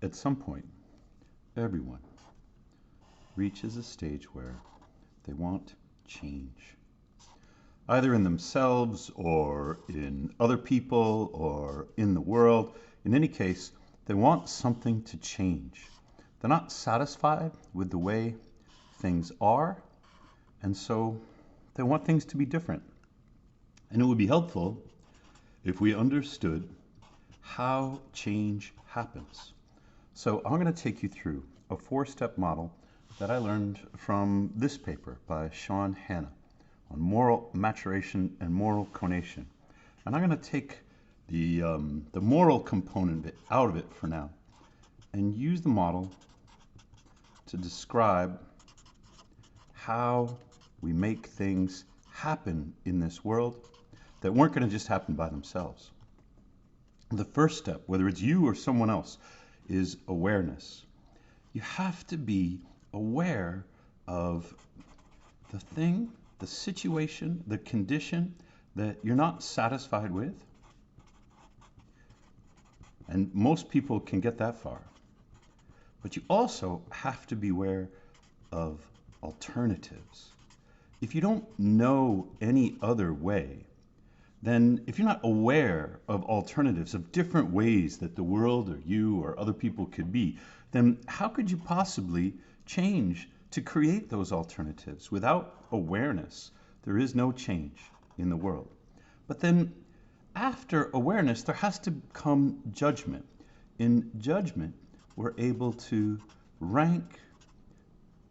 At some point, everyone reaches a stage where they want change, either in themselves or in other people or in the world. In any case, they want something to change. They're not satisfied with the way things are, and so they want things to be different. And it would be helpful if we understood how change happens. So I'm going to take you through a 4-step model that I learned from this paper by Sean Hanna on moral maturation and moral conation. And I'm going to take the moral component out of it for now and use the model to describe how we make things happen in this world that weren't going to just happen by themselves. The first step, whether it's you or someone else, is awareness. You have to be aware of the thing, the situation, the condition that you're not satisfied with. And most people can get that far. But you also have to be aware of alternatives. If you don't know any other way, then if you're not aware of alternatives, of different ways that the world or you or other people could be, then how could you possibly change to create those alternatives? Without awareness, there is no change in the world. But then after awareness, there has to come judgment. In judgment, we're able to rank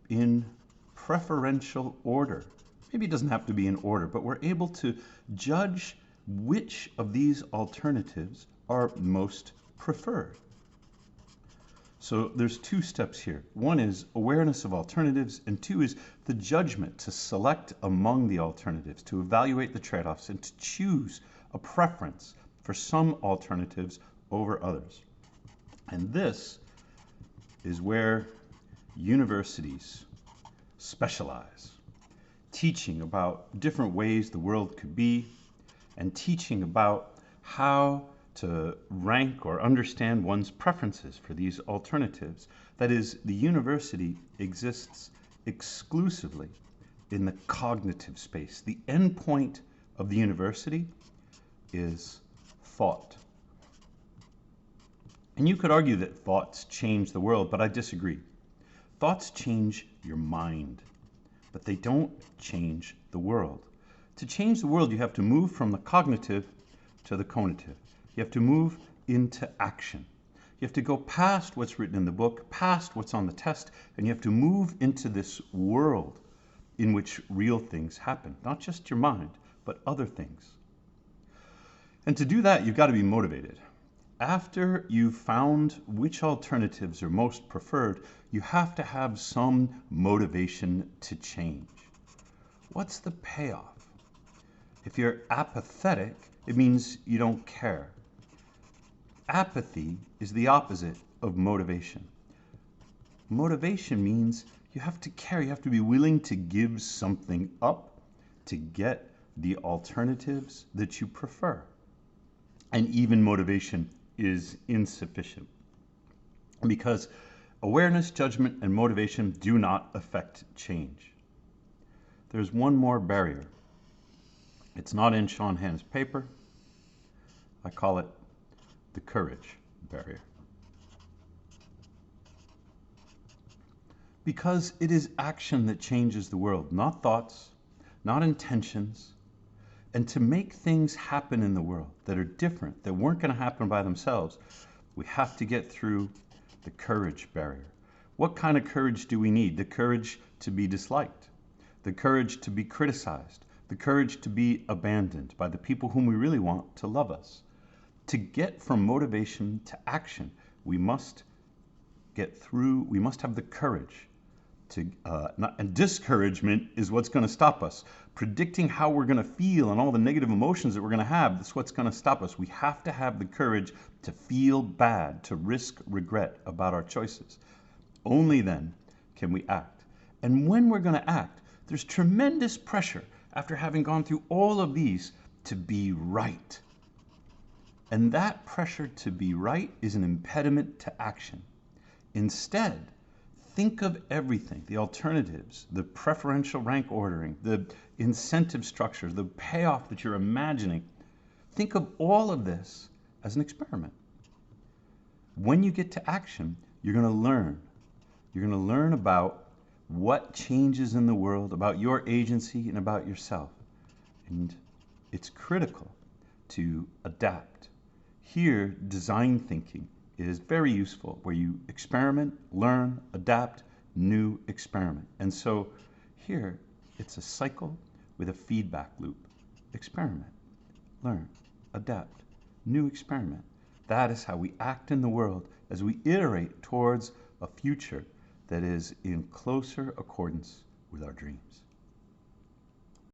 in preferential order. Maybe it doesn't have to be in order, but we're able to judge which of these alternatives are most preferred. So there's 2 steps here. One is awareness of alternatives, and 2 is the judgment to select among the alternatives, to evaluate the trade-offs, and to choose a preference for some alternatives over others. And this is where universities specialize, teaching about different ways the world could be, and teaching about how to rank or understand one's preferences for these alternatives. That is, the university exists exclusively in the cognitive space. The end point of the university is thought. And you could argue that thoughts change the world, but I disagree. Thoughts change your mind, but they don't change the world. To change the world, you have to move from the cognitive to the conative. You have to move into action. You have to go past what's written in the book, past what's on the test, and you have to move into this world in which real things happen. Not just your mind, but other things. And to do that, you've got to be motivated. After you've found which alternatives are most preferred, you have to have some motivation to change. What's the payoff? If you're apathetic, it means you don't care. Apathy is the opposite of motivation. Motivation means you have to care, you have to be willing to give something up to get the alternatives that you prefer. And even motivation is insufficient because awareness, judgment, and motivation do not affect change. There's one more barrier. It's not in Sean Hanna's paper. I call it the courage barrier. Because it is action that changes the world, not thoughts, not intentions. And to make things happen in the world that are different, that weren't going to happen by themselves, we have to get through the courage barrier. What kind of courage do we need? The courage to be disliked, the courage to be criticized, the courage to be abandoned by the people whom we really want to love us. To get from motivation to action, we must have the courage to, and discouragement is what's going to stop us. Predicting how we're going to feel and all the negative emotions that we're going to have, that's what's going to stop us. We have to have the courage to feel bad, to risk regret about our choices. Only then can we act. And when we're going to act, there's tremendous pressure after having gone through all of these to be right. And that pressure to be right is an impediment to action. Instead, think of everything, the alternatives, the preferential rank ordering, the incentive structure, the payoff that you're imagining. Think of all of this as an experiment. When you get to action, you're going to learn. You're going to learn about what changes in the world, about your agency, and about yourself. And it's critical to adapt. Here, design thinking is very useful, where you experiment, learn, adapt, new experiment. And so here, it's a cycle with a feedback loop. Experiment, learn, adapt, new experiment. That is how we act in the world as we iterate towards a future that is in closer accordance with our dreams.